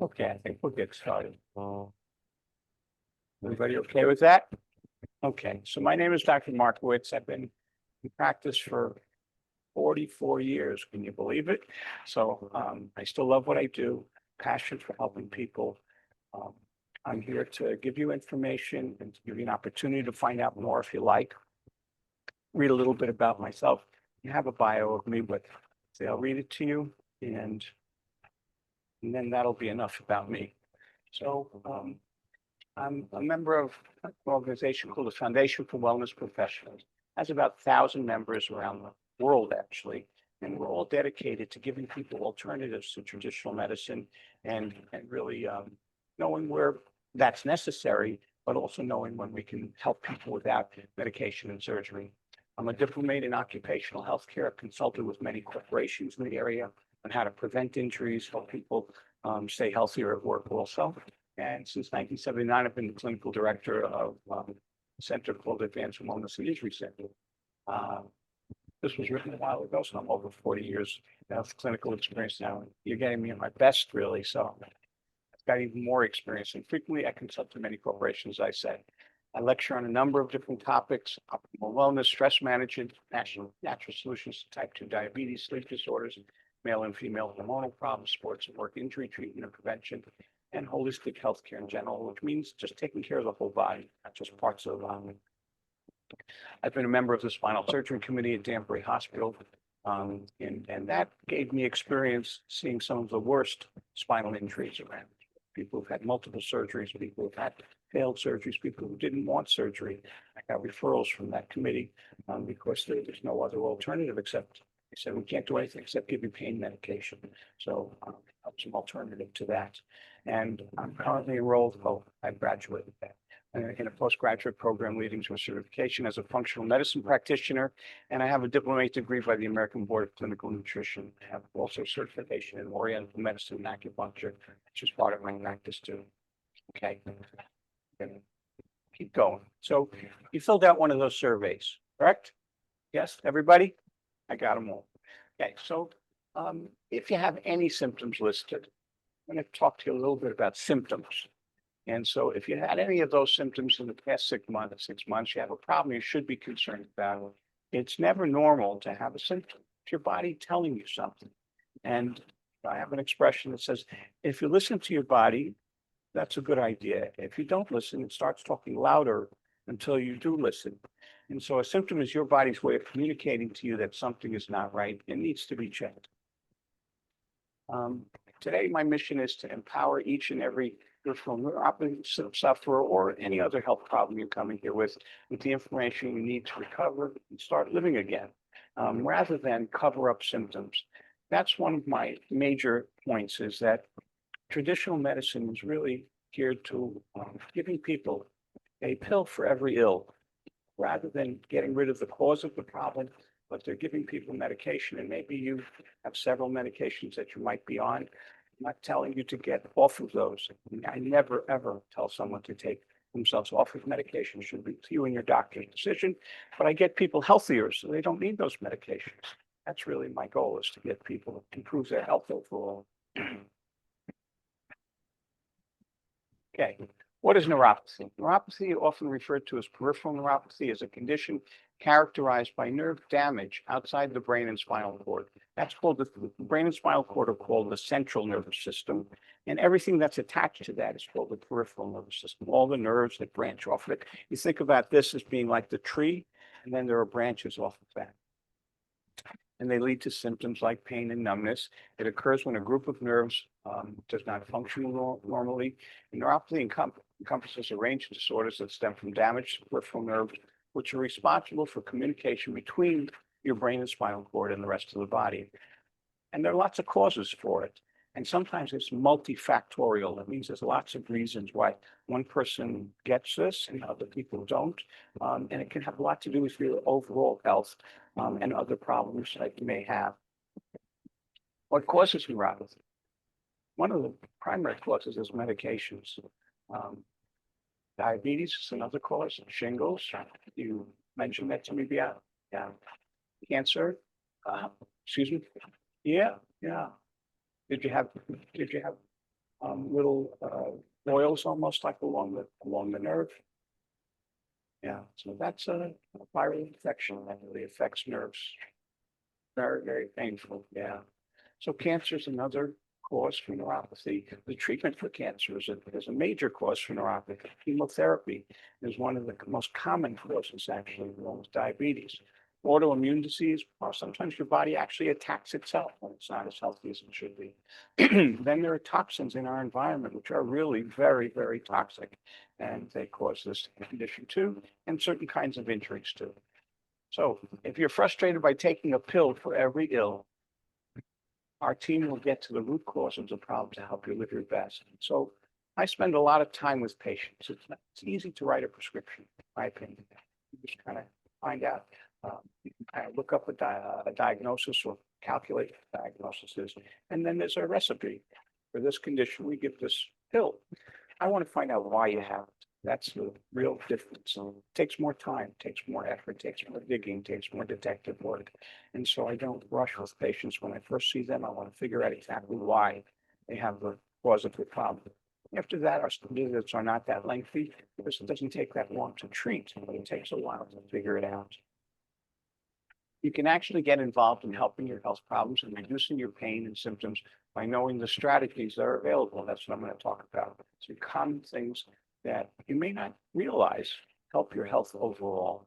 Okay, I think we'll get started. Everybody okay with that? Okay, so my name is Dr. Markowitz. I've been in practice for 44 years. Can you believe it? So I still love what I do, passion for helping people. Um, I'm here to give you information and to give you an opportunity to find out more if you like. Read a little bit about myself. You have a bio of me, but say I'll read it to you and then that'll be enough about me. So I'm a member of an organization called the Foundation for Wellness Professionals. It has about 1,000 members around the world, actually. And we're all dedicated to giving people alternatives to traditional medicine and really knowing where that's necessary, but also knowing when we can help people without medication and surgery. I'm a diplomat in occupational health care. I've consulted with many corporations in the area on how to prevent injuries, help people stay healthier at work also. And since 1979, I've been the clinical director of a center called Advanced Wellness and Injury Center. This was written a while ago, so I'm over 40 years of clinical experience now. You're getting me at my best, really. So I've got even more experience. And frequently, I consult to many corporations, as I said. I lecture on a number of different topics: optimal wellness, stress management, natural solutions to type 2 diabetes, sleep disorders, male and female hormonal problems, sports and work injury treatment and prevention, and holistic healthcare in general, which means just taking care of the whole body, not just parts of the body. I've been a member of the spinal surgery committee at Danbury Hospital, and that gave me experience seeing some of the worst spinal injuries around. People who've had multiple surgeries, people who've had failed surgeries, people who didn't want surgery. I got referrals from that committee because there's no other alternative except they said we can't do anything except give you pain medication. So some alternative to that. And I'm currently enrolled, I graduated in a postgraduate program leading to a certification as a functional medicine practitioner. And I have a diplomat degree by the American Board of Clinical Nutrition. I have also certification in Oriental medicine and acupuncture, which is part of my practice too. Okay. Keep going. So you filled out one of those surveys, correct? Yes, everybody? I got them all. Okay, so if you have any symptoms listed, I'm going to talk to you a little bit about symptoms. And so if you had any of those symptoms in the past 6 months, you have a problem you should be concerned about. It's never normal to have a symptom. It's your body telling you something. And I have an expression that says, if you listen to your body, that's a good idea. If you don't listen, it starts talking louder until you do listen. And so a symptom is your body's way of communicating to you that something is not right and needs to be checked. Today, my mission is to empower each and every peripheral neuropathy sufferer or any other health problem you're coming here with the information you need to recover and start living again, rather than cover up symptoms. That's one of my major points, is that traditional medicine is really geared to giving people a pill for every ill, rather than getting rid of the cause of the problem, but they're giving people medication. And maybe you have several medications that you might be on. I'm not telling you to get off of those. I never, ever tell someone to take themselves off of medication. It should be you and your doctor's decision. But I get people healthier so they don't need those medications. That's really my goal, is to get people to improve their health overall. Okay, what is neuropathy? Neuropathy, often referred to as peripheral neuropathy, is a condition characterized by nerve damage outside the brain and spinal cord. That's called the brain and spinal cord are called the central nervous system, and everything that's attached to that is called the peripheral nervous system. All the nerves that branch off of it. You think about this as being like the tree, and then there are branches off of that. And they lead to symptoms like pain and numbness. It occurs when a group of nerves does not function normally. And neuropathy encompasses a range of disorders that stem from damage to peripheral nerves, which are responsible for communication between your brain and spinal cord and the rest of the body. And there are lots of causes for it. And sometimes it's multifactorial. That means there's lots of reasons why one person gets this and other people don't. And it can have a lot to do with your overall health and other problems that you may have. What causes neuropathy? One of the primary causes is medications. Diabetes is another cause. Shingles, you mentioned that to me, yeah. Cancer, excuse me. Yeah. Did you have little oils almost like along the nerve. Yeah, so that's a viral infection that really affects nerves. Very, very painful. Yeah. So cancer is another cause for neuropathy. The treatment for cancer is a major cause for neuropathy. Chemotherapy is one of the most common causes, actually, along with diabetes. Autoimmune disease, or sometimes your body actually attacks itself when it's not as healthy as it should be. Then there are toxins in our environment, which are really very, very toxic, and they cause this condition too, and certain kinds of injuries too. So if you're frustrated by taking a pill for every ill, our team will get to the root cause of the problem to help you live your best. So I spend a lot of time with patients. It's easy to write a prescription, in my opinion. You just kind of find out. You can kind of look up a diagnosis or calculate what the diagnosis is. And then there's a recipe. For this condition, we give this pill. I want to find out why you have it. That's the real difference. So it takes more time, takes more effort, takes more digging, takes more detective work. And so I don't rush with patients. When I first see them, I want to figure out exactly why they have the cause of the problem. After that, our visits are not that lengthy because it doesn't take that long to treat, but it takes a while to figure it out. You can actually get involved in helping your health problems and reducing your pain and symptoms by knowing the strategies that are available. That's what I'm going to talk about. Some common things that you may not realize help your health overall.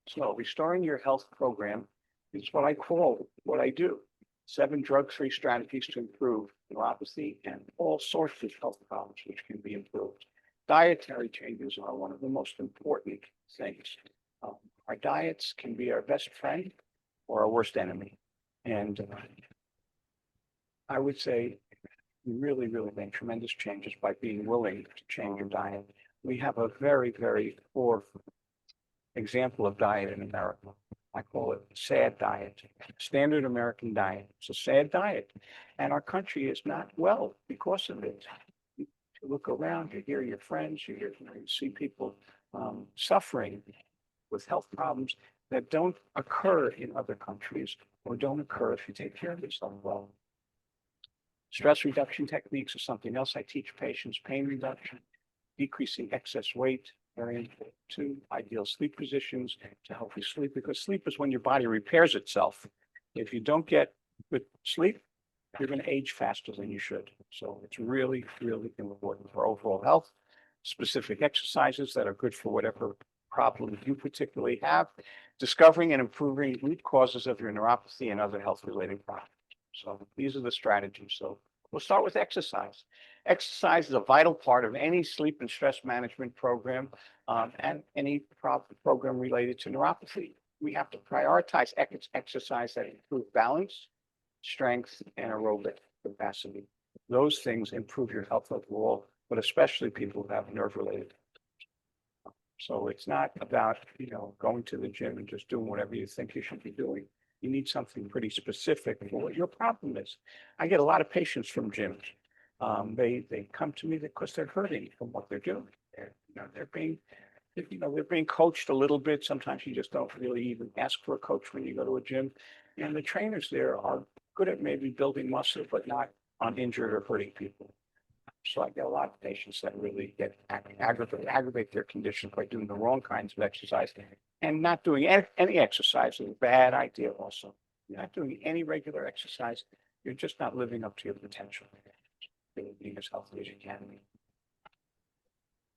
So restoring your health program is what I call what I do. 7 drug-free strategies to improve neuropathy and all sorts of health problems which can be improved. Dietary changes are one of the most important things. Our diets can be our best friend or our worst enemy. And I would say you really, really make tremendous changes by being willing to change your diet. We have a very, very poor example of diet in America. I call it sad diet, standard American diet. It's a sad diet. And our country is not well because of it. You look around, you hear your friends, you see people suffering with health problems that don't occur in other countries or don't occur if you take care of yourself well. Stress reduction techniques is something else I teach patients. Pain reduction, decreasing excess weight, very important too. Ideal sleep positions to help you sleep, because sleep is when your body repairs itself. If you don't get good sleep, you're going to age faster than you should. So it's really, really important for overall health. Specific exercises that are good for whatever problem you particularly have. Discovering and improving root causes of your neuropathy and other health-related problems. So these are the strategies. So we'll start with exercise. Exercise is a vital part of any sleep and stress management program and any program related to neuropathy. We have to prioritize exercise that improve balance, strength, and aerobic capacity. Those things improve your health overall, but especially people who have nerve-related. So it's not about, going to the gym and just doing whatever you think you should be doing. You need something pretty specific for what your problem is. I get a lot of patients from gyms. They come to me because they're hurting from what they're doing. They're being coached a little bit. Sometimes you just don't really even ask for a coach when you go to a gym. And the trainers there are good at maybe building muscle, but not on injured or hurting people. So I get a lot of patients that really get aggravate their conditions by doing the wrong kinds of exercise. And not doing any exercise is a bad idea also. You're not doing any regular exercise, you're just not living up to your potential. Being as healthy as you can be.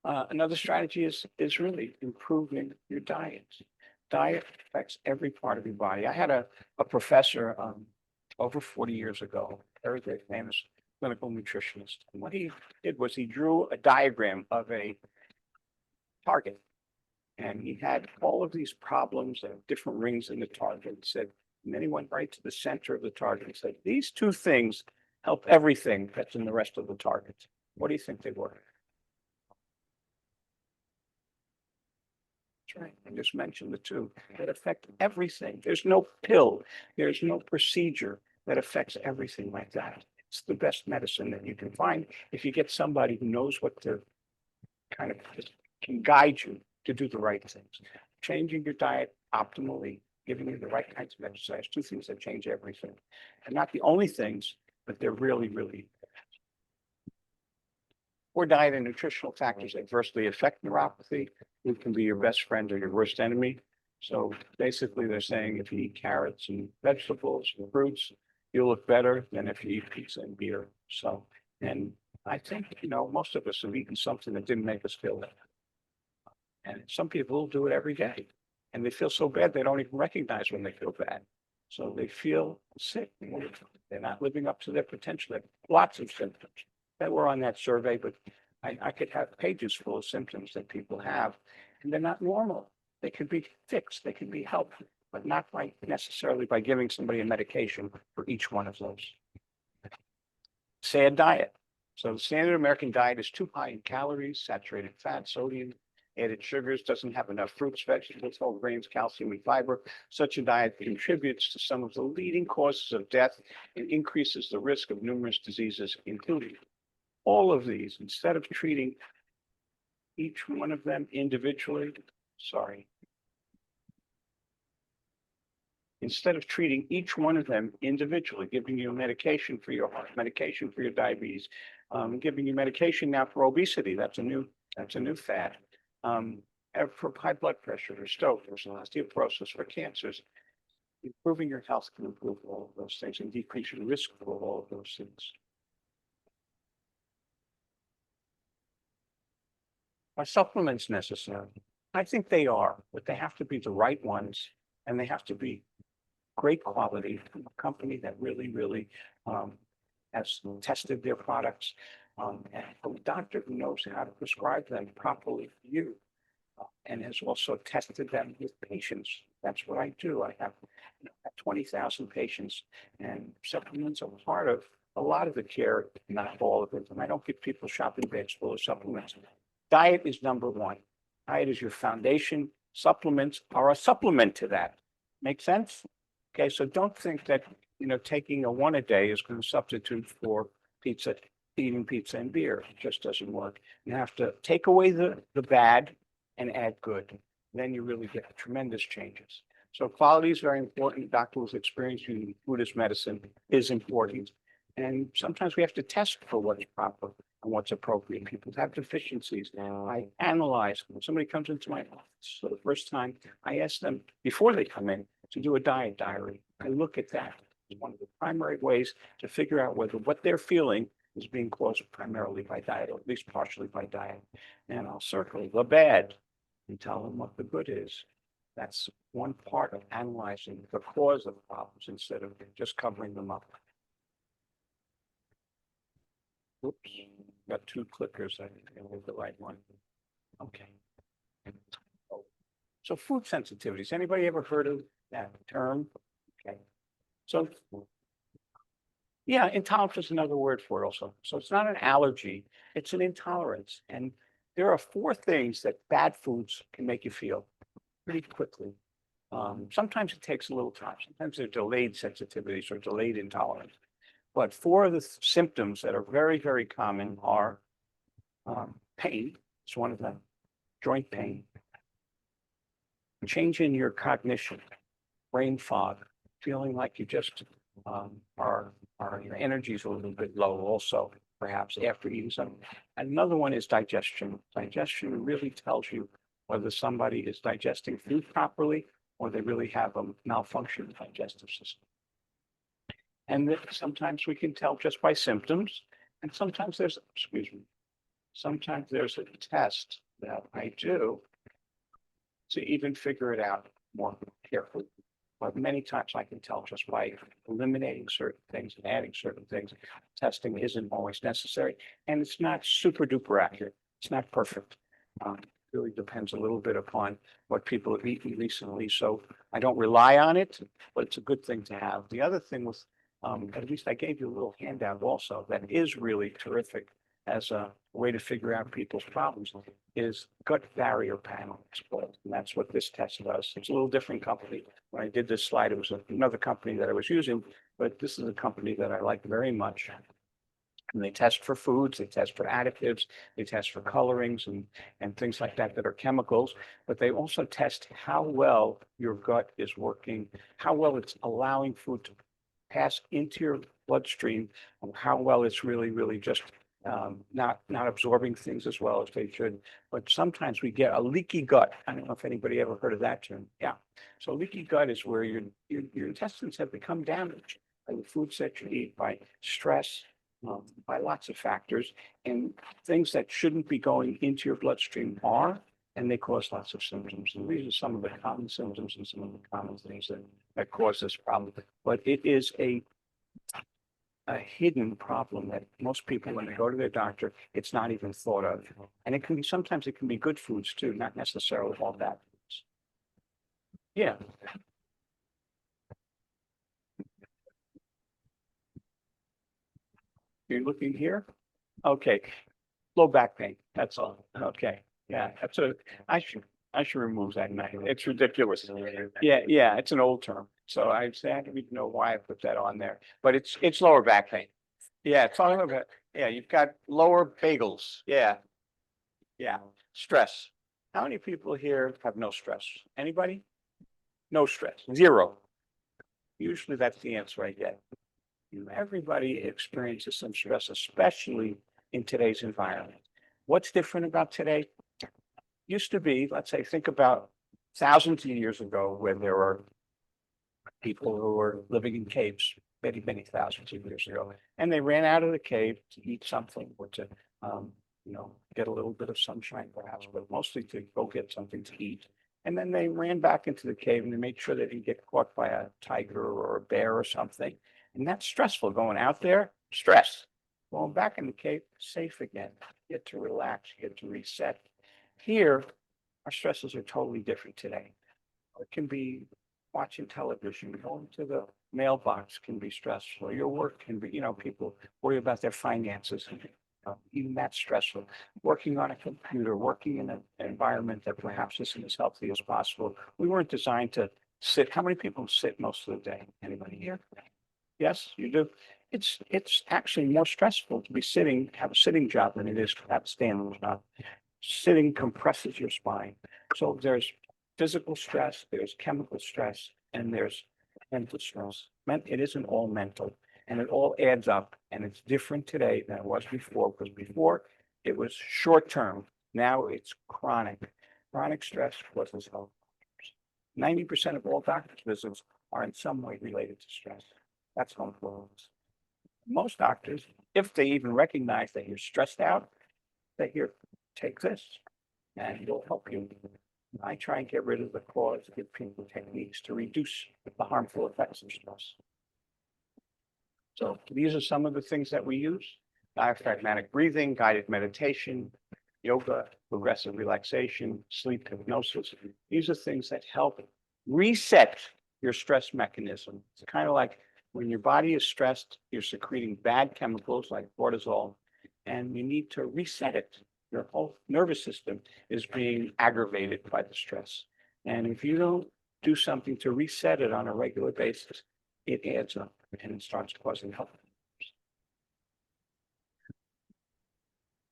Another strategy is really improving your diet. Diet affects every part of your body. I had a professor over 40 years ago, very, very famous clinical nutritionist. And what he did was he drew a diagram of a target. And he had all of these problems and different rings in the target. He said, and then he went right to the center of the target and said, these 2 things help everything that's in the rest of the target. What do you think they were? That's right. I just mentioned the 2 that affect everything. There's no pill. There's no procedure that affects everything like that. It's the best medicine that you can find if you get somebody who knows what to kind of can guide you to do the right things. Changing your diet optimally, giving you the right kinds of exercise, 2 things that change everything. And not the only things, but they're really, really. Or diet and nutritional factors adversely affect neuropathy. It can be your best friend or your worst enemy. So basically, they're saying if you eat carrots and vegetables and fruits, you'll look better than if you eat pizza and beer. So, and I think, most of us have eaten something that didn't make us feel better. And some people will do it every day. And they feel so bad, they don't even recognize when they feel bad. So they feel sick. They're not living up to their potential. They have lots of symptoms that were on that survey, but I could have pages full of symptoms that people have, and they're not normal. They could be fixed, they can be helped, but not necessarily by giving somebody a medication for each one of those. SAD diet. So the standard American diet is too high in calories, saturated fat, sodium, added sugars, doesn't have enough fruits, vegetables, whole grains, calcium, and fiber. Such a diet contributes to some of the leading causes of death and increases the risk of numerous diseases, including all of these. Instead of treating each one of them individually, giving you a medication for your heart, medication for your diabetes, giving you medication now for obesity. That's a new fad. For high blood pressure, or stroke, or osteoporosis, for cancers. Improving your health can improve all of those things and decrease your risk for all of those things. Are supplements necessary? I think they are, but they have to be the right ones, and they have to be great quality from a company that really has tested their products, and a doctor who knows how to prescribe them properly for you, and has also tested them with patients. That's what I do. I have 20,000 patients, and supplements are part of a lot of the care, not all of it. And I don't give people shopping bags full of supplements. Diet is number one. Diet is your foundation. Supplements are a supplement to that. Make sense? Okay, so don't think that taking a one a day is going to substitute for eating pizza and beer. It just doesn't work. You have to take away the bad and add good. Then you really get tremendous changes. So quality is very important. Doctor with experience using Buddhist medicine is important. And sometimes we have to test for what's proper and what's appropriate. People have deficiencies. I analyze. When somebody comes into my office for the first time, I ask them before they come in to do a diet diary. I look at that. It's one of the primary ways to figure out whether what they're feeling is being caused primarily by diet, or at least partially by diet. And I'll circle the bad and tell them what the good is. That's one part of analyzing the cause of problems instead of just covering them up. Oops, got two clickers. I think I hit the right one. Okay. So food sensitivities. Anybody ever heard of that term? Okay. So yeah, intolerance is another word for it also. So it's not an allergy, it's an intolerance. And there are 4 things that bad foods can make you feel pretty quickly. Sometimes it takes a little time. Sometimes they're delayed sensitivities or delayed intolerance. But 4 of the symptoms that are very common are pain. It's one of them. Joint pain. Change in your cognition, brain fog, feeling like you just your energy is a little bit low also, perhaps after eating something. Another one is digestion. Digestion really tells you whether somebody is digesting food properly or they really have a malfunctioning digestive system. And sometimes we can tell just by symptoms, and sometimes there's a test that I do to even figure it out more carefully. But many times I can tell just by eliminating certain things and adding certain things. Testing isn't always necessary, and it's not super duper accurate. It's not perfect. It really depends a little bit upon what people have eaten recently. So I don't rely on it, but it's a good thing to have. The other thing with, at least I gave you a little handout also that is really terrific as a way to figure out people's problems, is gut barrier panel. And that's what this test does. It's a little different company. When I did this slide, it was another company that I was using, but this is a company that I like very much. And they test for foods, they test for additives, they test for colorings and things like that that are chemicals, but they also test how well your gut is working, how well it's allowing food to pass into your bloodstream, and how well it's really just not absorbing things as well as they should. But sometimes we get a leaky gut. I don't know if anybody ever heard of that term. Yeah. So leaky gut is where your intestines have become damaged by the foods that you eat, by stress, by lots of factors, and things that shouldn't be going into your bloodstream are, and they cause lots of symptoms. And these are some of the common symptoms and some of the common things that cause this problem. But it is a hidden problem that most people, when they go to their doctor, it's not even thought of. And it can be, sometimes it can be good foods too, not necessarily all bad foods. Yeah. You're looking here? Okay. Low back pain, that's all. Okay. Yeah, I should remove that. It's ridiculous. Yeah, it's an old term. So I say, I don't even know why I put that on there, but it's lower back pain. Yeah, it's all about, yeah, you've got lower bagels. Yeah, stress. How many people here have no stress? Anybody? No stress, zero. Usually that's the answer I get. Everybody experiences some stress, especially in today's environment. What's different about today? Used to be, let's say, think about thousands of years ago when there were people who were living in caves, many thousands of years ago, and they ran out of the cave to eat something or to, get a little bit of sunshine perhaps, but mostly to go get something to eat. And then they ran back into the cave and they made sure they didn't get caught by a tiger or a bear or something. And that's stressful, going out there, stress. Going back in the cave, safe again. You get to relax, you get to reset. Here, our stresses are totally different today. It can be watching television, going to the mailbox can be stressful. Your work can be, people worry about their finances. Even that's stressful. Working on a computer, working in an environment that perhaps isn't as healthy as possible. We weren't designed to sit. How many people sit most of the day? Anybody here? Yes, you do. It's actually more stressful to be sitting, have a sitting job than it is to have a standing job. Sitting compresses your spine. So there's physical stress, there's chemical stress, and there's mental stress. It isn't all mental, and it all adds up, and it's different today than it was before, because before it was short term. Now it's chronic. Chronic stress causes health problems. 90% of all doctor's visits are in some way related to stress. That's home problems. Most doctors, if they even recognize that you're stressed out, they hear, take this, and it'll help you. I try and get rid of the cause, give people techniques to reduce the harmful effects of stress. So these are some of the things that we use: diaphragmatic breathing, guided meditation, yoga, progressive relaxation, sleep hypnosis. These are things that help reset your stress mechanism. It's kind of like when your body is stressed, you're secreting bad chemicals like cortisol, and you need to reset it. Your whole nervous system is being aggravated by the stress. And if you don't do something to reset it on a regular basis, it adds up and it starts causing health problems.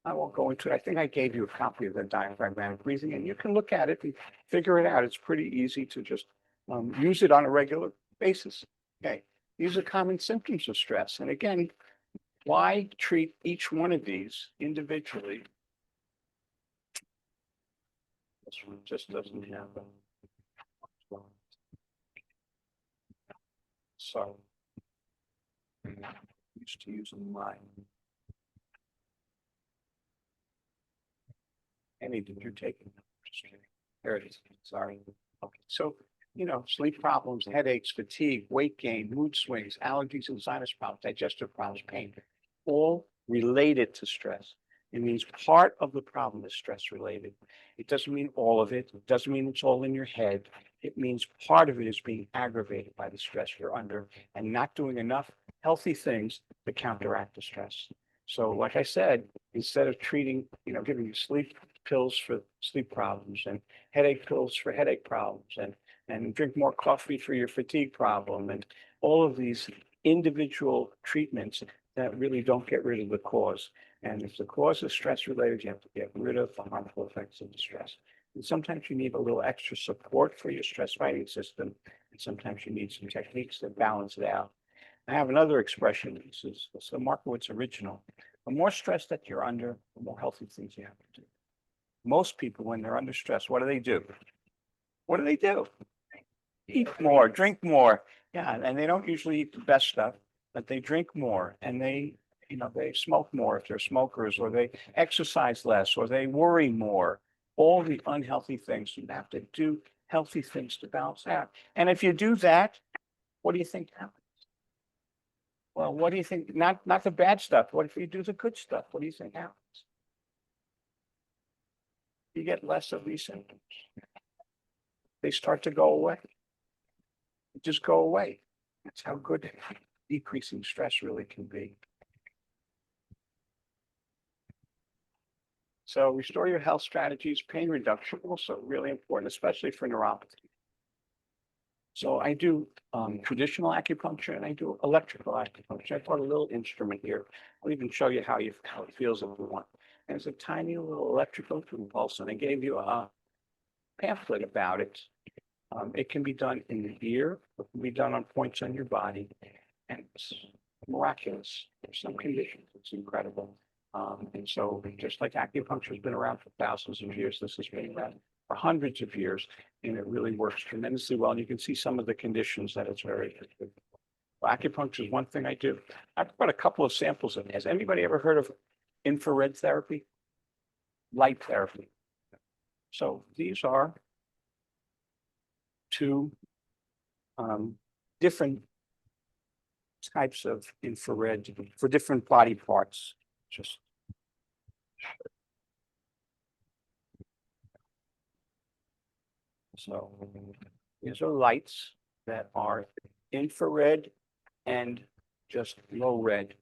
I won't go into it. I think I gave you a copy of the diaphragmatic breathing, and you can look at it and figure it out. It's pretty easy to just use it on a regular basis. Okay. These are common symptoms of stress. And again, why treat each one of these individually? This one just doesn't happen. So, I'm used to using mine. Any that you're taking. There it is. Sorry. Okay. So, sleep problems, headaches, fatigue, weight gain, mood swings, allergies and sinus problems, digestive problems, pain, all related to stress. It means part of the problem is stress related. It doesn't mean all of it. It doesn't mean it's all in your head. It means part of it is being aggravated by the stress you're under and not doing enough healthy things to counteract the stress. So like I said, instead of treating, giving you sleep pills for sleep problems and headache pills for headache problems and drink more coffee for your fatigue problem and all of these individual treatments that really don't get rid of the cause. And if the cause is stress related, you have to get rid of the harmful effects of the stress. And sometimes you need a little extra support for your stress fighting system. And sometimes you need some techniques that balance it out. I have another expression. This is the Markowitz original. The more stress that you're under, the more healthy things you have to do. Most people, when they're under stress, what do? What do they do? Eat more, drink more. Yeah, and they don't usually eat the best stuff, but they drink more and they smoke more if they're smokers, or they exercise less, or they worry more. All the unhealthy things. You have to do healthy things to balance out. And if you do that, what do you think happens? Well, what do you think? Not the bad stuff. What if you do the good stuff? What do you think happens? You get less of these symptoms. They start to go away. They just go away. That's how good decreasing stress really can be. So restore your health strategies, pain reduction, also really important, especially for neuropathy. So I do traditional acupuncture and I do electrical acupuncture. I brought a little instrument here. I'll even show you how it feels if you want. And it's a tiny little electrical impulse, and I gave you a pamphlet about it. It can be done in the ear, it can be done on points on your body, and it's miraculous. For some conditions, it's incredible. And so just like acupuncture has been around for thousands of years, this has been around for hundreds of years, and it really works tremendously well. And you can see some of the conditions that it's very good. Well, acupuncture is one thing I do. I've got a couple of samples of it. Has anybody ever heard of infrared therapy? Light therapy. So these are two different types of infrared for different body parts. Just so these are lights that are infrared and just low red.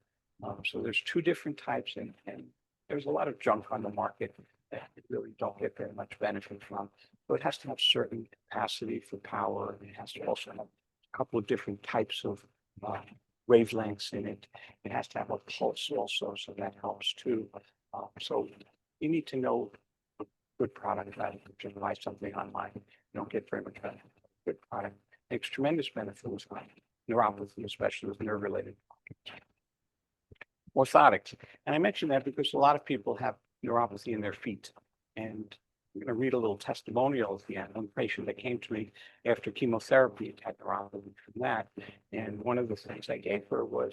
So there's two different types, and there's a lot of junk on the market that you really don't get very much benefit from. So it has to have certain capacity for power, and it has to also have a couple of different types of wavelengths in it. It has to have a pulse also, so that helps too. So you need to know a good product. Rather than just buy something online, you don't get very much benefit. Good product makes tremendous benefit with neuropathy, especially with nerve-related orthotics. And I mention that because a lot of people have neuropathy in their feet. And I'm going to read a little testimonial at the end. One patient that came to me after chemotherapy had neuropathy from that. And one of the things I gave her was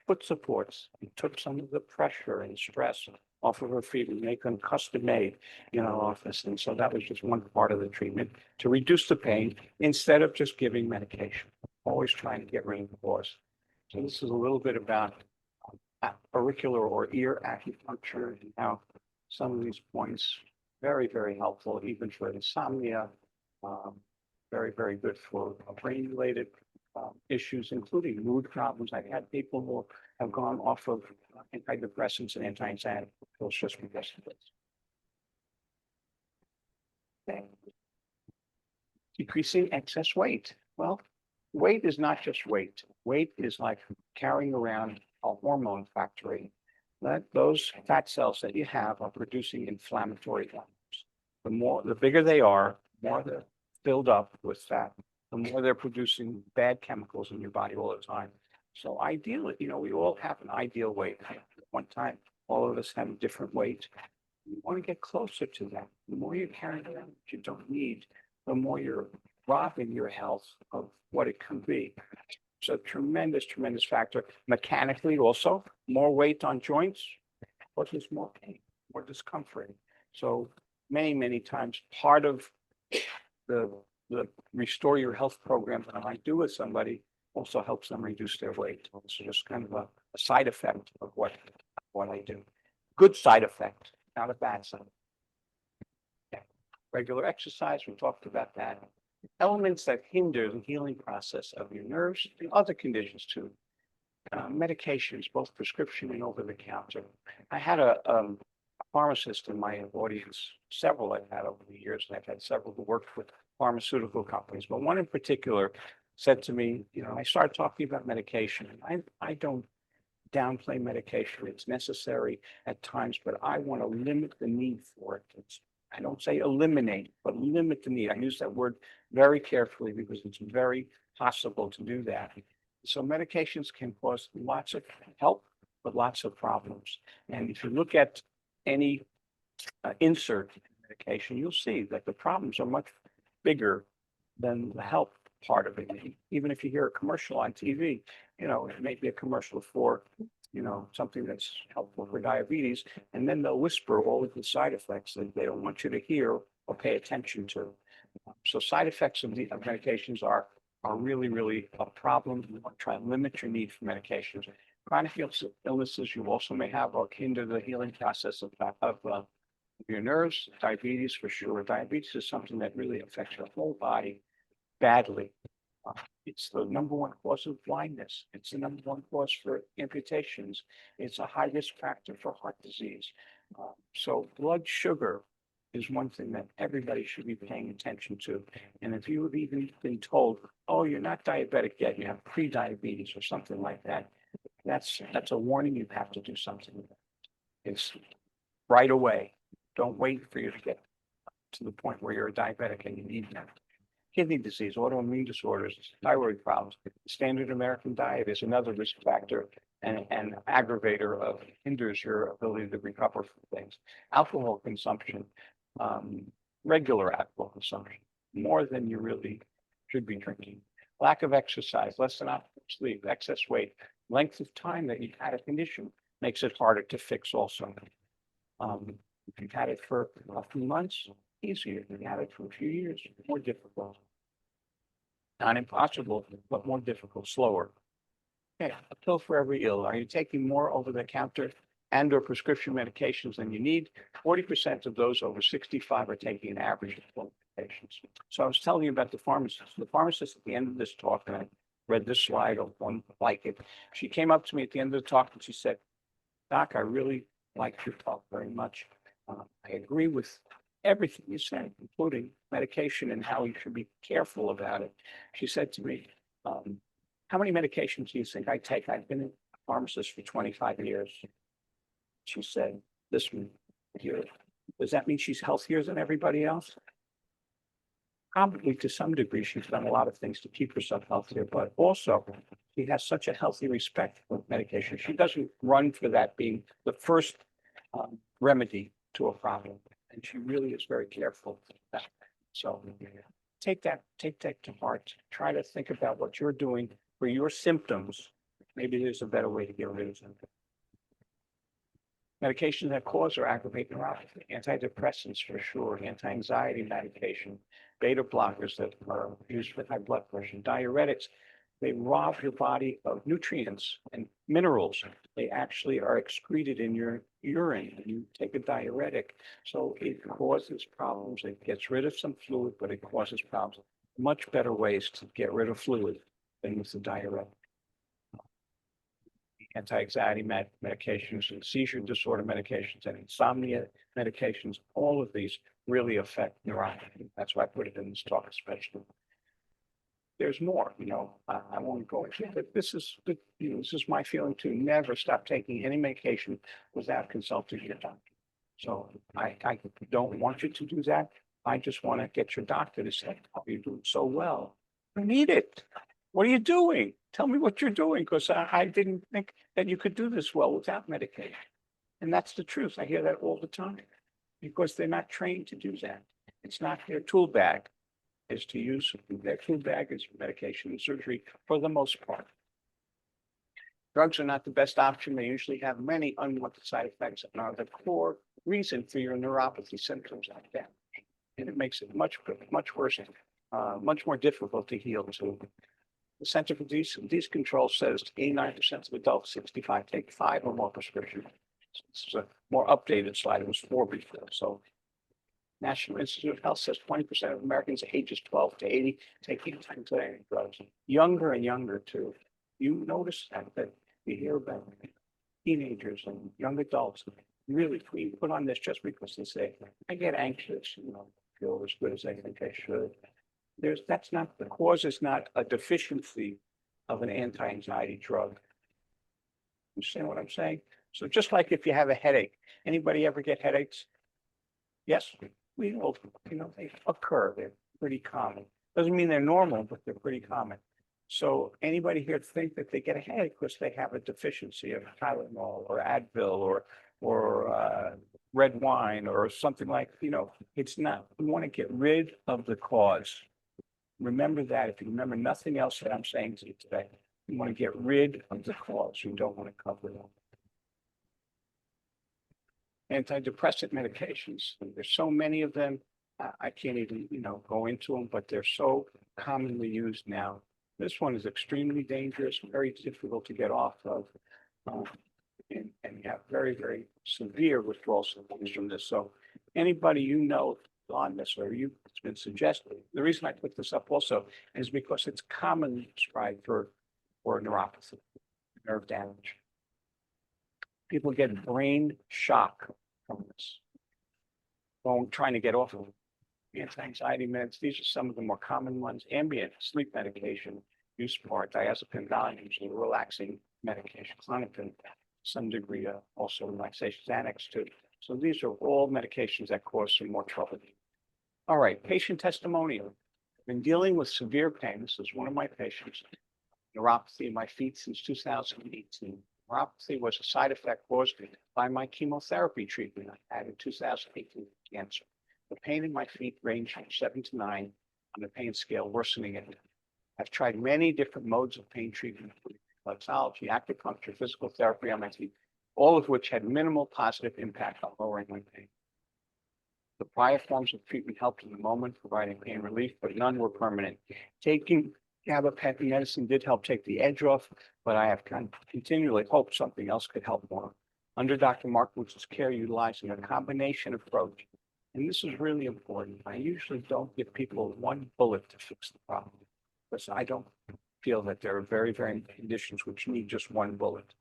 foot supports, and took some of the pressure and stress off of her feet and make them custom made in our office. And so that was just one part of the treatment to reduce the pain instead of just giving medication. Always trying to get rid of the cause. So this is a little bit about auricular or ear acupuncture and how some of these points very, very helpful, even for insomnia. Very, very good for brain-related issues, including mood problems. I've had people who have gone off of antidepressants and anti-anxiety pills just because of this. Okay. Decreasing excess weight. Well, weight is not just weight. Weight is like carrying around a hormone factory. That those fat cells that you have are producing inflammatory hormones. The bigger they are, the more they're filled up with fat, the more they're producing bad chemicals in your body all the time. So ideally, we all have an ideal weight. At one time, all of us have a different weight. You want to get closer to that. The more you carry around that you don't need, the more you're robbing your health of what it can be. It's a tremendous, tremendous factor. Mechanically also, more weight on joints causes more pain, more discomfort. So many, many times part of the Restore Your Health program that I do with somebody also helps them reduce their weight. It's just kind of a side effect of what I do. Good side effect, not a bad side. Okay. Regular exercise, we talked about that. Elements that hinder the healing process of your nerves and other conditions too. Medications, both prescription and over the counter. I had a pharmacist in my audience, several I've had over the years, and I've had several who worked with pharmaceutical companies, but one in particular said to me, I started talking about medication, and I don't downplay medication. It's necessary at times, but I want to limit the need for it. I don't say eliminate, but limit the need. I use that word very carefully because it's very possible to do that. So medications can cause lots of help, but lots of problems. And if you look at any insert medication, you'll see that the problems are much bigger than the help part of it. Even if you hear a commercial on TV, it may be a commercial for, something that's helpful for diabetes, and then they'll whisper all of the side effects that they don't want you to hear or pay attention to. So side effects of medications are really, really a problem. You want to try and limit your need for medications. Chronic illnesses you also may have are hinder the healing process of your nerves. Diabetes, for sure. Diabetes is something that really affects your whole body badly. It's the number one cause of blindness. It's the number one cause for amputations. It's a high risk factor for heart disease. So blood sugar is one thing that everybody should be paying attention to. And if you have even been told, oh, you're not diabetic yet, you have pre-diabetes or something like that, that's a warning. You have to do something with it. It's right away. Don't wait for you to get to the point where you're a diabetic and you need that. Kidney disease, autoimmune disorders, thyroid problems. Standard American diet is another risk factor and aggravator of hinders your ability to recover from things. Alcohol consumption, regular alcohol consumption, more than you really should be drinking. Lack of exercise, less than optimal sleep, excess weight, length of time that you've had a condition makes it harder to fix also. If you've had it for a few months, easier. If you've had it for a few years, more difficult. Not impossible, but more difficult, slower. Okay, a pill for every ill. Are you taking more over-the-counter and or prescription medications than you need? 40% of those over 65 are taking an average of 12 medications. So I was telling you about the pharmacist. The pharmacist at the end of this talk, and I read this slide or one like it, she came up to me at the end of the talk and she said, Doc, I really liked your talk very much. I agree with everything you said, including medication and how you should be careful about it. She said to me, how many medications do you think I take? I've been a pharmacist for 25 years. She said, this one here. Does that mean she's healthier than everybody else? Probably to some degree, she's done a lot of things to keep herself healthier, but also she has such a healthy respect for medication. She doesn't run for that being the first remedy to a problem. And she really is very careful. So take that to heart. Try to think about what you're doing for your symptoms. Maybe there's a better way to get rid of them. Medications that cause or aggravate neuropathy, antidepressants for sure, anti-anxiety medication, beta blockers that are used for high blood pressure, diuretics. They rob your body of nutrients and minerals. They actually are excreted in your urine when you take a diuretic. So it causes problems. It gets rid of some fluid, but it causes problems. Much better ways to get rid of fluid than with the diuretic. Anti-anxiety medications and seizure disorder medications and insomnia medications, all of these really affect neuropathy. That's why I put it in this talk especially. There's more, I won't go into it, but this is my feeling too. Never stop taking any medication without consulting your doctor. So I don't want you to do that. I just want to get your doctor to say, oh, you're doing so well. I need it. What are you doing? Tell me what you're doing, because I didn't think that you could do this well without medication. And that's the truth. I hear that all the time because they're not trained to do that. It's not their tool bag. Is to use their food bag is medication and surgery for the most part. Drugs are not the best option. They usually have many unwanted side effects and are the core reason for your neuropathy symptoms like that. And it makes it much worse, much more difficult to heal too. The Center for Disease Control says 89% of adults 65 take 5 or more prescriptions. This is a more updated slide. It was 4 before. So National Institute of Health says 20% of Americans ages 12 to 80 take anti-anxiety drugs. Younger and younger too. You notice that you hear about teenagers and young adults really put on this just because they say, I get anxious, feel as good as I think I should. That's not, the cause is not a deficiency of an anti-anxiety drug. You understand what I'm saying? So just like if you have a headache, anybody ever get headaches? Yes, we all, they occur. They're pretty common. Doesn't mean they're normal, but they're pretty common. So anybody here think that they get a headache because they have a deficiency of Tylenol or Advil or red wine or something like, it's not, we want to get rid of the cause. Remember that. If you remember nothing else that I'm saying to you today, you want to get rid of the cause. You don't want to cover it up. Antidepressant medications, there's so many of them. I can't even, go into them, but they're so commonly used now. This one is extremely dangerous, very difficult to get off of. And you have very, very severe withdrawal symptoms from this. So anybody on this, or it's been suggested, the reason I put this up also is because it's commonly prescribed for neuropathy, nerve damage. People get brain shock from this. Trying to get off of anti-anxiety meds. These are some of the more common ones. Ambient sleep medication, Buspar, diazepam, Valium, a relaxing medication. Klonopin, some degree also relaxation, Xanax too. So these are all medications that cause some more trouble. All right, patient testimonial. I've been dealing with severe pain. This is one of my patients. Neuropathy in my feet since 2018. Neuropathy was a side effect caused by my chemotherapy treatment I had in 2018 cancer. The pain in my feet ranged from 7 to 9 on the pain scale, worsening it. I've tried many different modes of pain treatment, reflexology, acupuncture, physical therapy on my feet, all of which had minimal positive impact on lowering my pain. The prior forms of treatment helped in the moment, providing pain relief, but none were permanent. Taking gabapentin medicine did help take the edge off, but I have continually hoped something else could help more. Under Dr. Markowitz's care, utilizing a combination approach, and this is really important. I usually don't give people one bullet to fix the problem, because I don't feel that there are very, very many conditions which need just one bullet.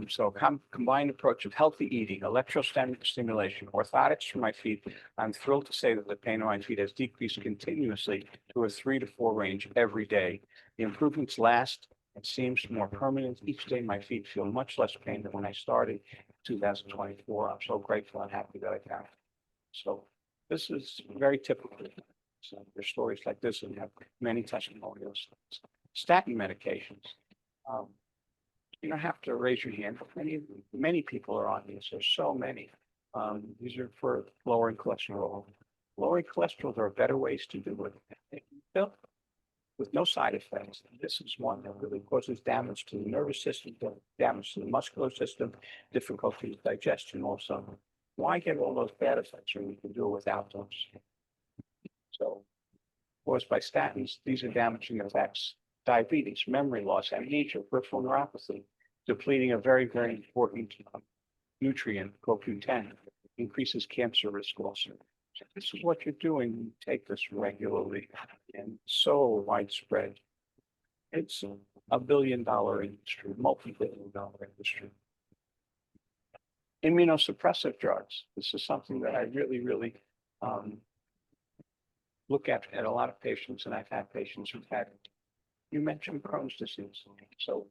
So combined approach of healthy eating, electrostimulation, orthotics for my feet. I'm thrilled to say that the pain on my feet has decreased continuously to a 3 to 4 range every day. The improvements last. It seems more permanent. Each day my feet feel much less pain than when I started in 2024. I'm so grateful and happy that I found it. So this is very typical. So there's stories like this, and you have many testimonials. Statin medications. You don't have to raise your hand, but many people are on these. There's so many. These are for lowering cholesterol. Lowering cholesterol, there are better ways to do it with no side effects. This is one that really causes damage to the nervous system, damage to the muscular system, difficulty with digestion also. Why get all those bad effects when we can do it without those? So, caused by statins, these are damaging effects. Diabetes, memory loss, amnesia, peripheral neuropathy, depleting a very, very important nutrient, CoQ10, increases cancer risk also. So this is what you're doing when you take this regularly, and so widespread. It's a billion-dollar industry, multi-billion-dollar industry. Immunosuppressive drugs. This is something that I really, really look at a lot of patients, and I've had patients who've had. You mentioned Crohn's disease. So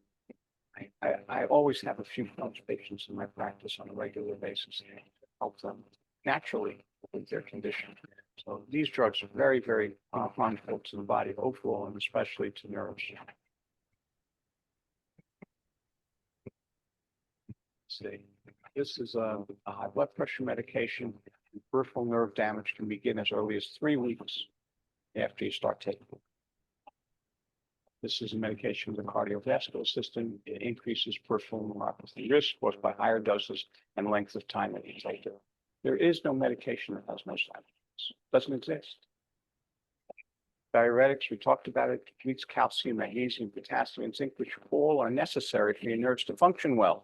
I always have a few Crohn's patients in my practice on a regular basis to help them naturally with their condition. So these drugs are very, very harmful to the body overall, and especially to nerves. See, this is a high blood pressure medication. Peripheral nerve damage can begin as early as 3 weeks after you start taking it. This is a medication for the cardiovascular system. It increases peripheral neuropathy risk caused by higher doses and length of time that you take it. There is no medication that has no side effects. Doesn't exist. Diuretics, we talked about it, depletes calcium, magnesium, potassium, and zinc, which all are necessary for your nerves to function well.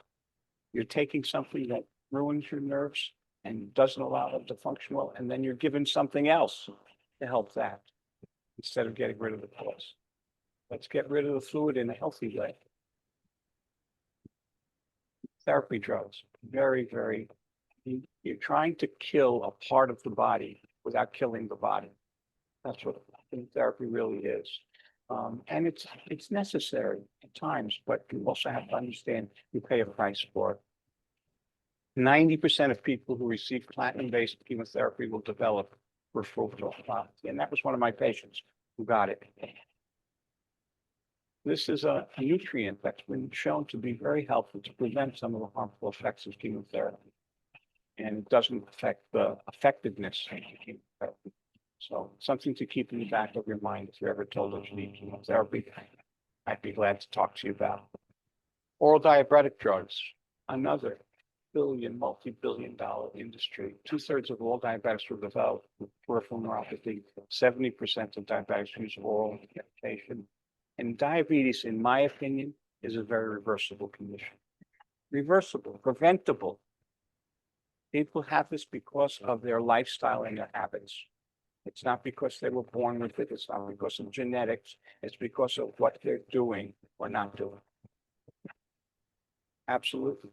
You're taking something that ruins your nerves and doesn't allow them to function well, and then you're given something else to help that instead of getting rid of the cause. Let's get rid of the fluid in a healthy way. Therapy drugs, very, very, you're trying to kill a part of the body without killing the body. That's what therapy really is. And it's necessary at times, but you also have to understand you pay a price for it. 90% of people who receive platinum-based chemotherapy will develop peripheral neuropathy, and that was one of my patients who got it. This is a nutrient that's been shown to be very helpful to prevent some of the harmful effects of chemotherapy. And it doesn't affect the effectiveness of chemotherapy. So something to keep in the back of your mind if you're ever told that you need chemotherapy. I'd be glad to talk to you about. Oral diabetic drugs, another multi-billion-dollar industry. 2/3 of all diabetics are developed with peripheral neuropathy. 70% of diabetics use oral medication. And diabetes, in my opinion, is a very reversible condition. Reversible, preventable. People have this because of their lifestyle and their habits. It's not because they were born with it. It's not because of genetics. It's because of what they're doing or not doing. Absolutely.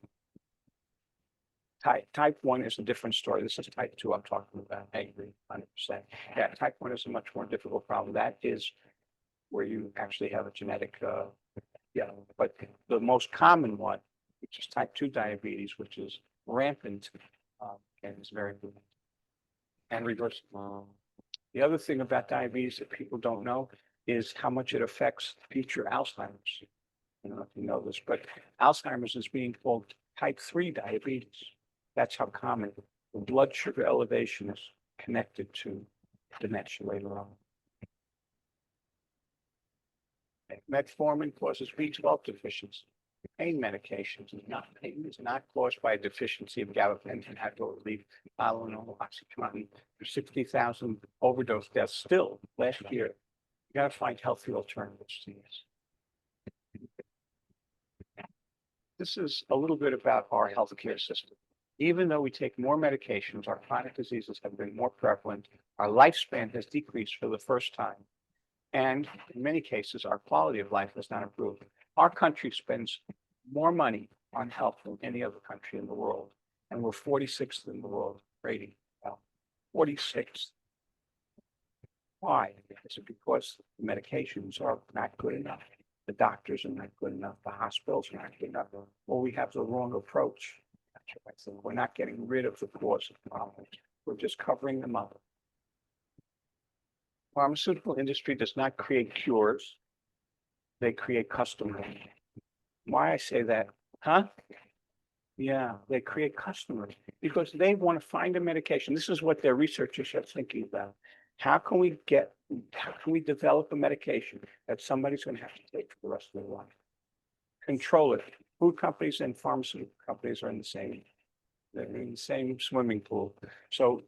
Type 1 is a different story. This is type 2 I'm talking about. I agree 100%. Yeah, type 1 is a much more difficult problem. That is where you actually have a genetic, but the most common one, which is type 2 diabetes, which is rampant, and is very good and reversible. The other thing about diabetes that people don't know is how much it affects future Alzheimer's. I don't know if you know this, but Alzheimer's is being called type 3 diabetes. That's how common the blood sugar elevation is connected to dementia later on. Metformin causes B12 deficiency. Pain medications is not caused by a deficiency of gabapentin, advil relief, Tylenol, Oxycontin. There's 60,000 overdose deaths still last year. You got to find healthy alternatives to this. This is a little bit about our healthcare system. Even though we take more medications, our chronic diseases have been more prevalent. Our lifespan has decreased for the first time. And in many cases, our quality of life has not improved. Our country spends more money on health than any other country in the world. And we're 46th in the world rating. Well, 46th. Why? Is it because the medications are not good enough? The doctors are not good enough. The hospitals are not good enough. Or we have the wrong approach. We're not getting rid of the cause of the problems. We're just covering them up. Pharmaceutical industry does not create cures. They create customers. Why I say that? Huh? Yeah, they create customers because they want to find a medication. This is what their researchers are thinking about. How can we develop a medication that somebody's going to have to take for the rest of their life? Control it. Food companies and pharmaceutical companies are they're in the same swimming pool. So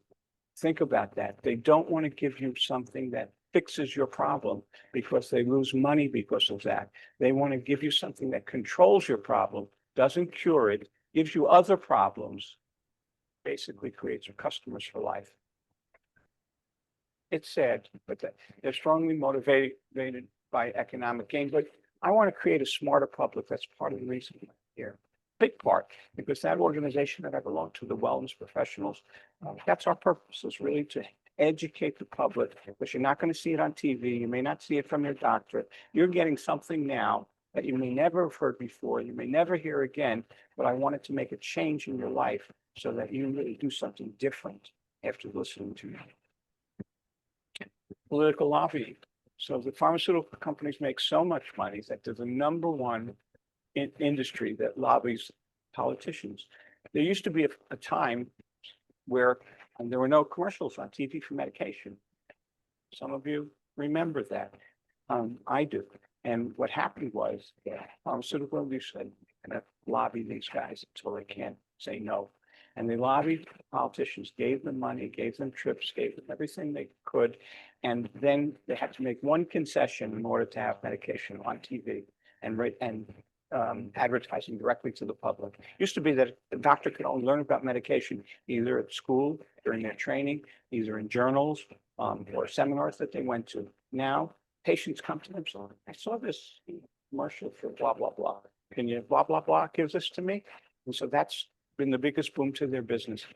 think about that. They don't want to give you something that fixes your problem because they lose money because of that. They want to give you something that controls your problem, doesn't cure it, gives you other problems, basically creates your customers for life. It's sad, but they're strongly motivated by economic gain. But I want to create a smarter public. That's part of the reason I'm here. Big part, because that organization that I belong to, the wellness professionals, that's our purpose, is really to educate the public, because you're not going to see it on TV. You may not see it from your doctor. You're getting something now that you may never have heard before. You may never hear again, but I wanted to make a change in your life so that you really do something different after listening to me. Political lobbying. So the pharmaceutical companies make so much money that they're the number one industry that lobbies politicians. There used to be a time where there were no commercials on TV for medication. Some of you remember that. I do. And what happened was the pharmaceutical industry said, "I'm going to lobby these guys until they can't say no." And they lobbied politicians, gave them money, gave them trips, gave them everything they could. And then they had to make one concession in order to have medication on TV and advertising directly to the public. It used to be that the doctor could only learn about medication either at school, during their training, either in journals or seminars that they went to. Now, patients come to them saying, "I saw this commercial for blah, blah, blah. Can you blah, blah, blah, give this to me?" And so that's been the biggest boom to their business.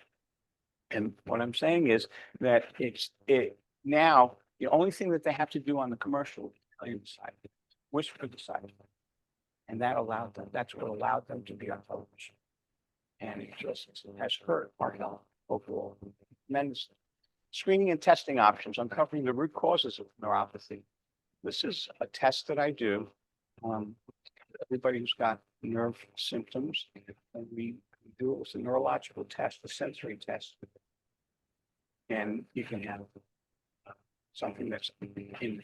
And what I'm saying is that now the only thing that they have to do on the commercial is tell you the side effect, whisper the side effect. And that's what allowed them to be on television. And it just has hurt our health overall tremendously. Screening and testing options, uncovering the root causes of neuropathy. This is a test that I do Everybody who's got nerve symptoms, and we do it with a neurological test, a sensory test. And you can have something that's in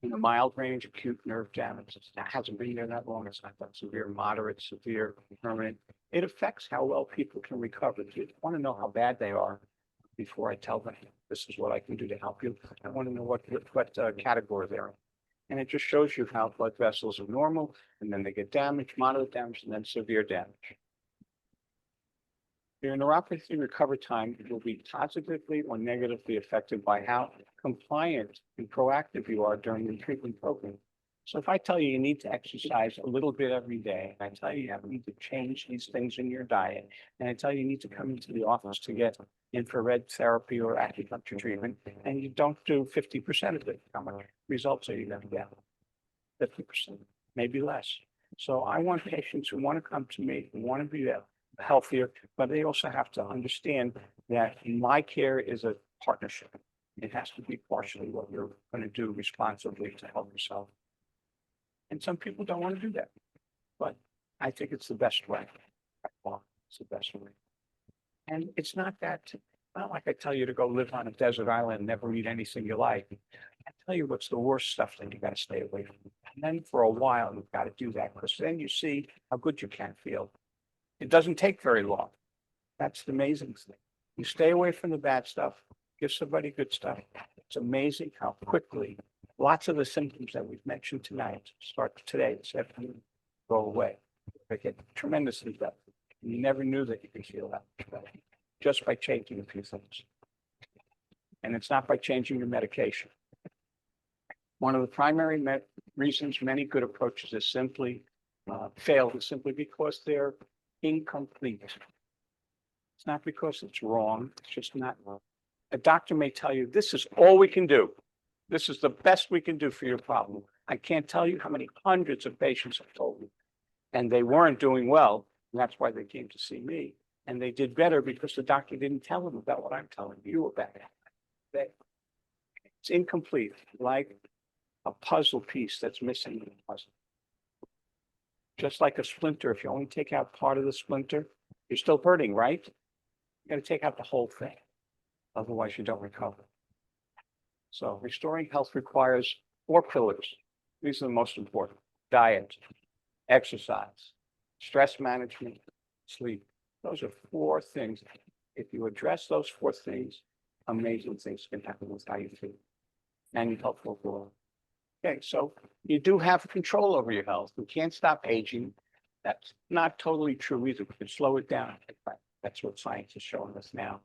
the mild range, acute nerve damage. That hasn't been there that long. It's not that severe, moderate, severe, permanent. It affects how well people can recover. You want to know how bad they are before I tell them this is what I can do to help you. I want to know what category they're in. And it just shows you how blood vessels are normal, and then they get damaged, moderate damage, and then severe damage. Your neuropathy recovery time will be positively or negatively affected by how compliant and proactive you are during the treatment program. So if I tell you need to exercise a little bit every day, and I tell you need to change these things in your diet, and I tell you need to come into the office to get infrared therapy or acupuncture treatment, and you don't do 50% of it, how much results are you going to get? 50%, maybe less. So I want patients who want to come to me, who want to be healthier, but they also have to understand that my care is a partnership. It has to be partially what you're going to do responsibly to help yourself. And some people don't want to do that, but I think it's the best way. It's the best way. And it's not like I tell you to go live on a desert island and never eat anything you like. I tell you what's the worst stuff that you got to stay away from. And then for a while, you've got to do that, because then you see how good you can feel. It doesn't take very long. That's the amazing thing. You stay away from the bad stuff, give somebody good stuff. It's amazing how quickly lots of the symptoms that we've mentioned tonight start today, this afternoon, go away. They get tremendously better. You never knew that you could feel that better just by changing a few things. And it's not by changing your medication. One of the primary reasons many good approaches is simply fail is simply because they're incomplete. It's not because it's wrong. It's just not wrong. A doctor may tell you, this is all we can do. This is the best we can do for your problem. I can't tell you how many hundreds of patients have told me, and they weren't doing well. And that's why they came to see me. And they did better because the doctor didn't tell them about what I'm telling you about it. It's incomplete, like a puzzle piece that's missing in the puzzle. Just like a splinter, if you only take out part of the splinter, you're still hurting, right? You got to take out the whole thing. Otherwise, you don't recover. So restoring health requires 4 pillars. These are the most important: diet, exercise, stress management, sleep. Those are 4 things. If you address those 4 things, amazing things can happen with how you feel and your health overall. Okay, so you do have control over your health. You can't stop aging. That's not totally true either. We can slow it down. That's what science is showing us now.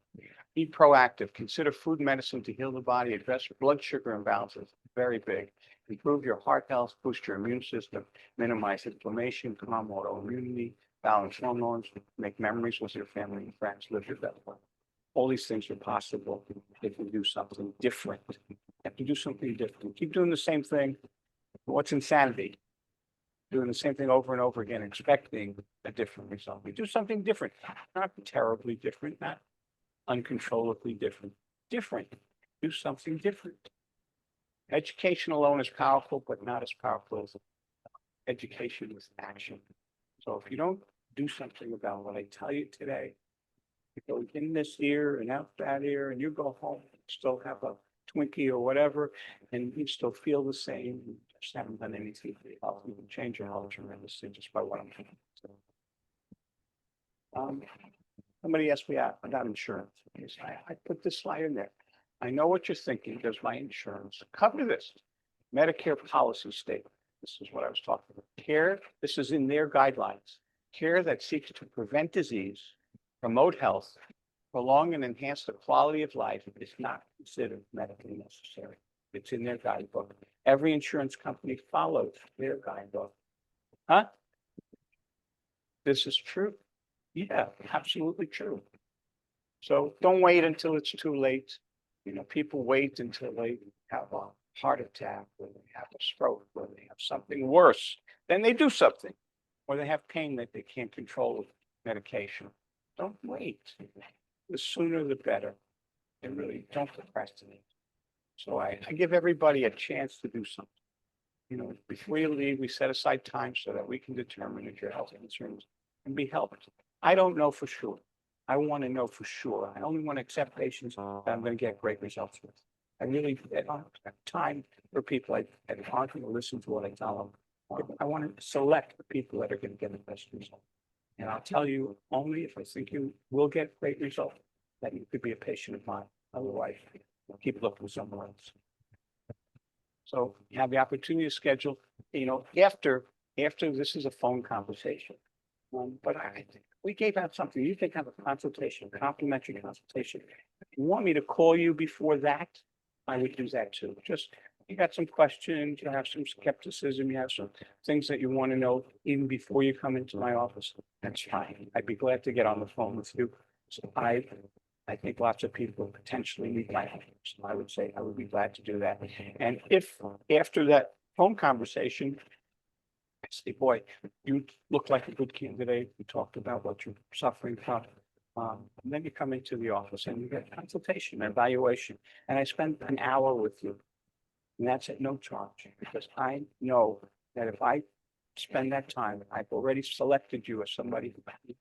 Be proactive. Consider food medicine to heal the body, address blood sugar imbalances. Very big. Improve your heart health, boost your immune system, minimize inflammation, calm autoimmunity, balance hormones, make memories with your family and friends, live your best life. All these things are possible if you do something different. You have to do something different. Keep doing the same thing. What's insanity? Doing the same thing over and over again, expecting a different result. You do something different, not terribly different, not uncontrollably different. Different. Do something different. Education alone is powerful, but not as powerful as education with action. So if you don't do something about what I tell you today, you go in this ear and out that ear, and you go home, still have a Twinkie or whatever, and you still feel the same. You just haven't done anything for your health. You can change your health tremendously just by what I'm doing. So, somebody asked me about insurance. I put this slide in there. I know what you're thinking. Does my insurance cover this? Medicare policy statement. This is what I was talking about. Care, this is in their guidelines. Care that seeks to prevent disease, promote health, prolong and enhance the quality of life is not considered medically necessary. It's in their guidebook. Every insurance company follows their guidebook. Huh? This is true. Yeah, absolutely true. So don't wait until it's too late. You know, people wait until they have a heart attack, or they have a stroke, or they have something worse. Then they do something, or they have pain that they can't control with medication. Don't wait. The sooner the better. And really don't procrastinate. So I give everybody a chance to do something. before you leave, we set aside time so that we can determine if your health concerns can be helped. I don't know for sure. I want to know for sure. I only want to accept patients that I'm going to get great results with. I don't have time for people that aren't going to listen to what I tell them. I want to select the people that are going to get the best result. And I'll tell you only if I think you will get great results that you could be a patient of mine. Otherwise, keep looking somewhere else. So you have the opportunity to schedule, after this is a phone conversation. But I think we gave out something. You can have a consultation, complimentary consultation. If you want me to call you before that, I would do that too. Just, you got some questions, you have some skepticism, you have some things that you want to know even before you come into my office. That's fine. I'd be glad to get on the phone with you. So I think lots of people potentially need my help. So I would say I would be glad to do that. And if after that phone conversation, I say, boy, you look like a good candidate. We talked about what you're suffering from. And then you come into the office and you get a consultation, an evaluation, and I spend an hour with you. And that's at no charge, because I know that if I spend that time, I've already selected you as somebody who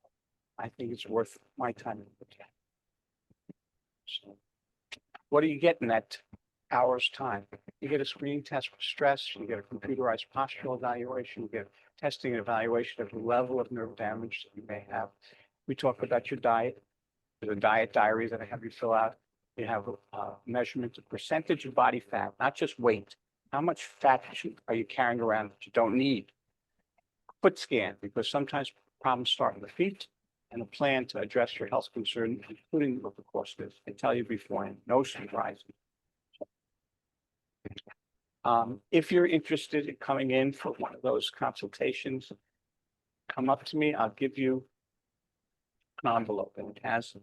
I think it's worth my time. So, what do you get in that hour's time? You get a screening test for stress, you get a computerized postural evaluation, you get testing and evaluation of the level of nerve damage that you may have. We talk about your diet. There's a diet diary that I have you fill out. You have a measurement of percentage of body fat, not just weight. How much fat are you carrying around that you don't need? Foot scan, because sometimes problems start in the feet, and a plan to address your health concern, including what the cost is. I tell you beforehand, no surprises. If you're interested in coming in for one of those consultations, come up to me. I'll give you an envelope, and it has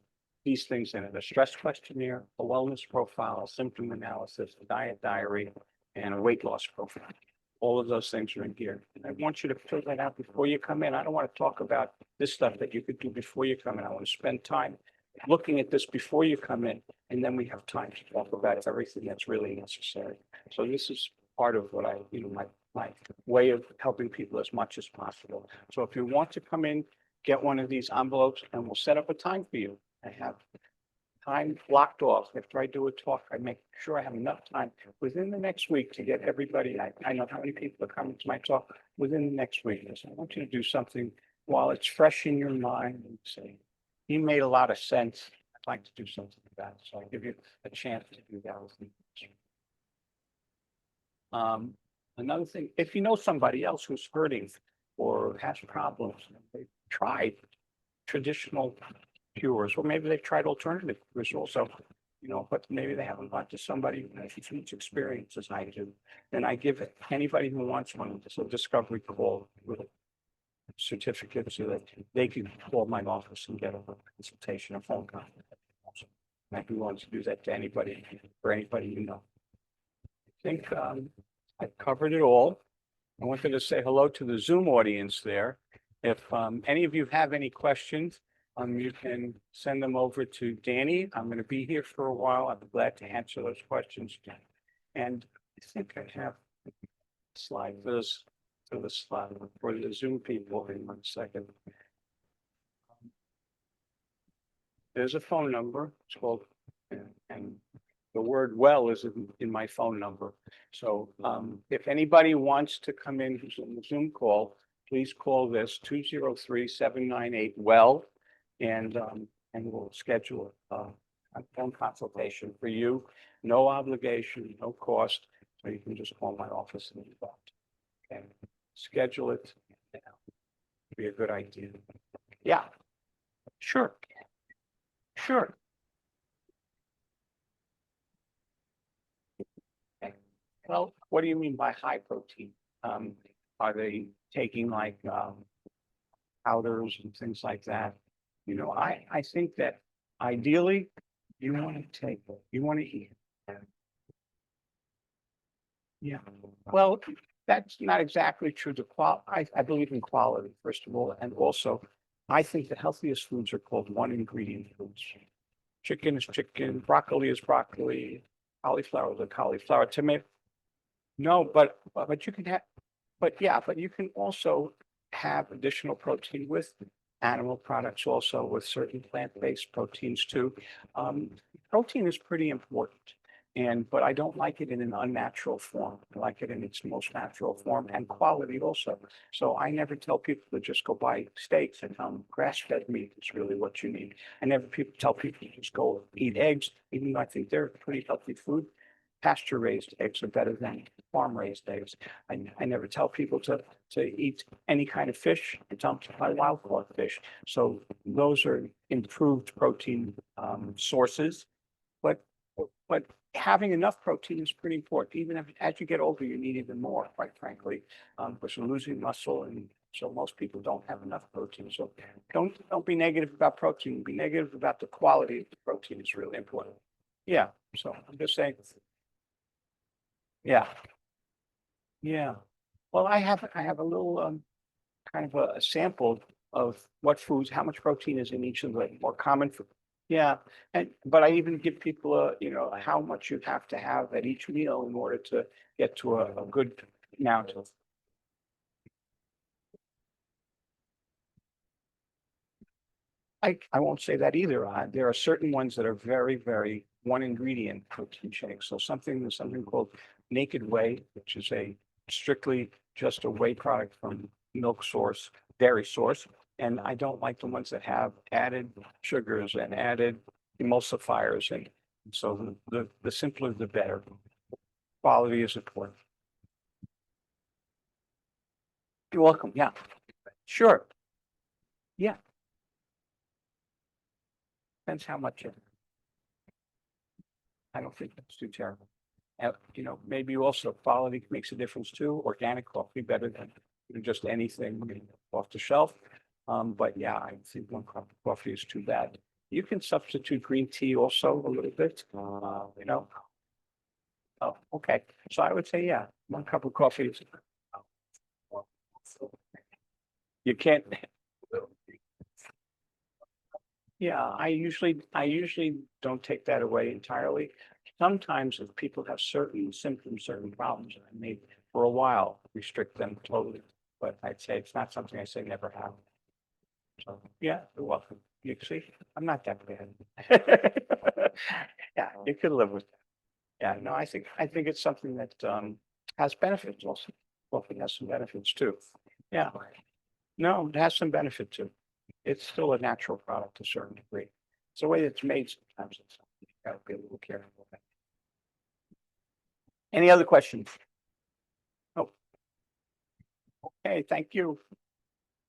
these things in it: a stress questionnaire, a wellness profile, a symptom analysis, a diet diary, and a weight loss profile. All of those things are in here. And I want you to fill that out before you come in. I don't want to talk about this stuff that you could do before you come in. I want to spend time looking at this before you come in, and then we have time to talk about everything that's really necessary. So this is part of what my way of helping people as much as possible. So if you want to come in, get one of these envelopes, and we'll set up a time for you. I have time blocked off. After I do a talk, I make sure I have enough time within the next week to get everybody. I know how many people are coming to my talk within the next week. So I want you to do something while it's fresh in your mind and say, he made a lot of sense. I'd like to do something about it. So I give you a chance to do that with me. Another thing, if you know somebody else who's hurting or has problems, they've tried traditional cures, or maybe they've tried alternative cures also, but maybe they haven't gone to somebody who has as much experience as I do. Then I give anybody who wants one a discovery call with a certificate so that they can call my office and get a consultation, a phone call. I'd be willing to do that to anybody, for anybody you know. I think I've covered it all. I wanted to say hello to the Zoom audience there. If any of you have any questions, you can send them over to Danny. I'm going to be here for a while. I'd be glad to answer those questions. And I think I have a slide for this, slide for the Zoom people in 1 second. There's a phone number. It's called, and the word well is in my phone number. So if anybody wants to come in who's on the Zoom call, please call this 203-798-WELL, and we'll schedule a phone consultation for you. No obligation, no cost. So you can just call my office and okay. Schedule it. Be a good idea. Yeah, sure. Sure. Okay. Well, what do you mean by high protein? Are they taking like powders and things like that? I think that ideally you want to eat. Yeah. Well, that's not exactly true. I believe in quality, first of all, and also I think the healthiest foods are called one ingredient foods. Chicken is chicken, broccoli is broccoli, cauliflower is a cauliflower, tomato No, but you can have, but yeah, but you can also have additional protein with animal products, also with certain plant-based proteins too. Um, Protein is pretty important. But I don't like it in an unnatural form. I like it in its most natural form and quality also. So I never tell people to just go buy steaks. I tell them grass-fed meat is really what you need. I never tell people to just go eat eggs, even though I think they're pretty healthy food. Pasture-raised eggs are better than farm-raised eggs. I never tell people to eat any kind of fish. I tell them to buy wild-caught fish. So those are improved protein sources. But but having enough protein is pretty important. Even if, as you get older, you need even more, quite frankly, because you're losing muscle, and so most people don't have enough protein. So don't be negative about protein. Be negative about the quality of the protein is really important. Yeah. So I'm just saying, yeah, yeah. Well, I have a little kind of a sample of what foods, how much protein is in each of the more common food. Yeah, but I even give people how much you have to have at each meal in order to get to a good amount of. I won't say that either. There are certain ones that are very, very one ingredient protein shakes. So something called Naked Whey, which is a strictly just a whey product from milk source, dairy source. And I don't like the ones that have added sugars and added emulsifiers. And so the simpler, the better. Quality is important. You're welcome. Yeah, sure. Yeah, depends how much. I don't think that's too terrible. Maybe also quality makes a difference too. Organic coffee better than just anything off the shelf. But yeah, I think one cup of coffee is too bad. You can substitute green tea also a little bit, Oh, okay. So I would say, yeah, one cup of coffee is. You can't, yeah, I usually don't take that away entirely. Sometimes if people have certain symptoms, certain problems, I may for a while restrict them totally. But I'd say it's not something I say never have. So, yeah, you're welcome. You see, I'm not that bad. Yeah, you could live with that. Yeah, no, I think it's something that has benefits also. Coffee has some benefits too. Yeah, no, it has some benefit too. It's still a natural product to a certain degree. It's the way it's made sometimes. You gotta be a little careful with it. Any other questions? Oh, okay, thank you.